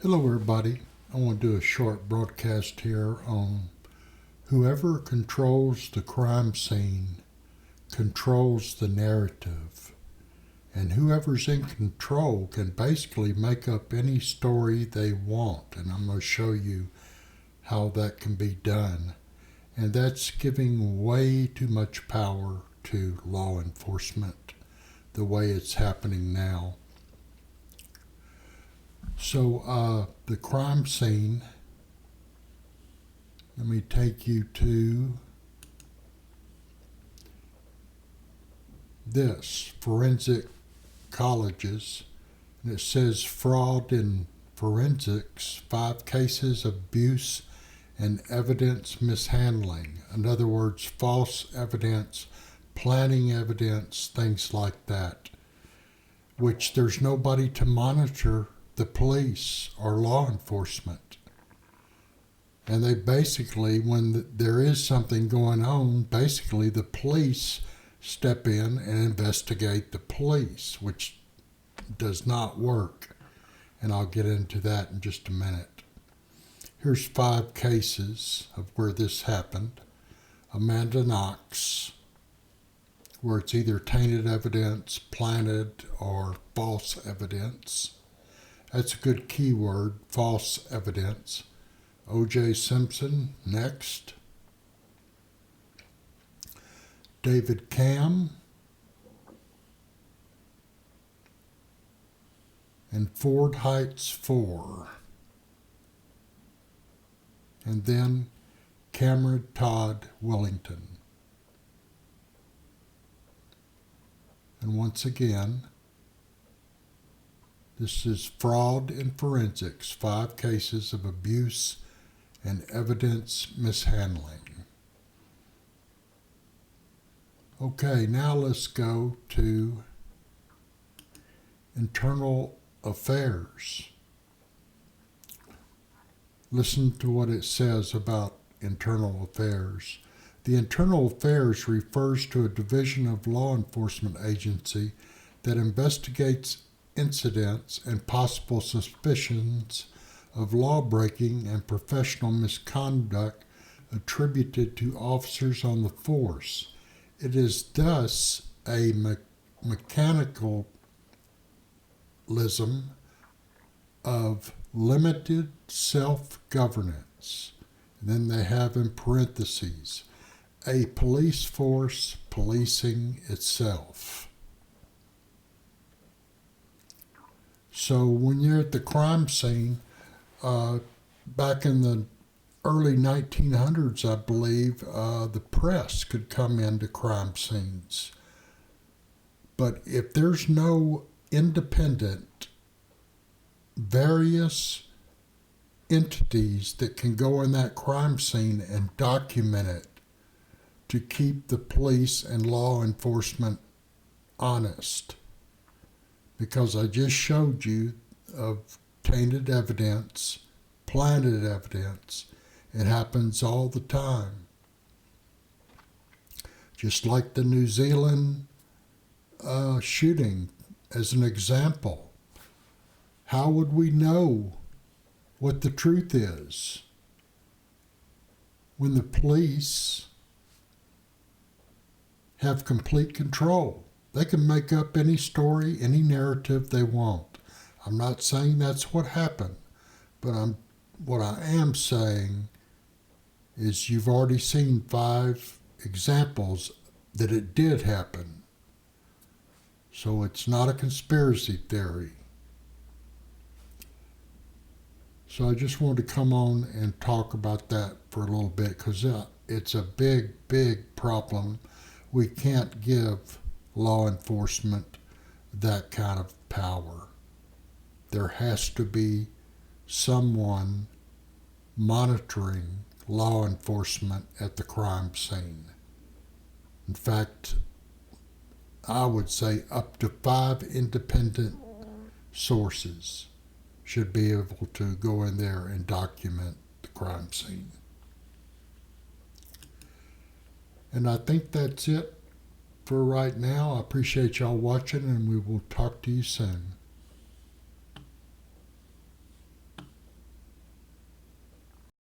Hello, everybody. I want to do a short broadcast here on whoever controls the crime scene controls the narrative. And whoever's in control can basically make up any story they want. And I'm going to show you how that can be done. And that's giving way too much power to law enforcement the way it's happening now. So the crime scene, let me take you to this, forensic colleges, and it says fraud in forensics, 5 cases of abuse and evidence mishandling. In other words, false evidence, planting evidence, things like that, which there's nobody to monitor the police or law enforcement. And they basically, when there is something going on, basically the police step in and investigate the police, which does not work. And I'll get into that in just a minute. Here's 5 cases of where this happened. Amanda Knox, where it's either tainted evidence, planted, or false evidence. That's a good keyword, false evidence. O.J. Simpson, next. David Cam. And Ford Heights 4. And then Cameron Todd Willington. And once again, this is fraud in forensics, 5 cases of abuse and evidence mishandling. Okay, now let's go to internal affairs. Listen to what it says about internal affairs. The internal affairs refers to a division of law enforcement agency that investigates incidents and possible suspicions of law-breaking and professional misconduct attributed to officers on the force. It is thus a mechanicalism of limited self-governance. And then they have in parentheses, a police force policing itself. So when you're at the crime scene, back in the early 1900s, I believe, the press could come into crime scenes. But if there's no independent, various entities that can go in that crime scene and document it to keep the police and law enforcement honest, because I just showed you of tainted evidence, planted evidence. It happens all the time. Just like the New Zealand shooting as an example. How would we know what the truth is when the police have complete control? They can make up any story, any narrative they want. I'm not saying that's what happened, but what I am saying is you've already seen 5 examples that it did happen. So it's not a conspiracy theory. So I just wanted to come on and talk about that for a little bit, because it's a big, big problem. We can't give law enforcement that kind of power. There has to be someone monitoring law enforcement at the crime scene. In fact, I would say up to 5 independent sources should be able to go in there and document the crime scene. And I think that's it for right now. I appreciate y'all watching, and we will talk to you soon.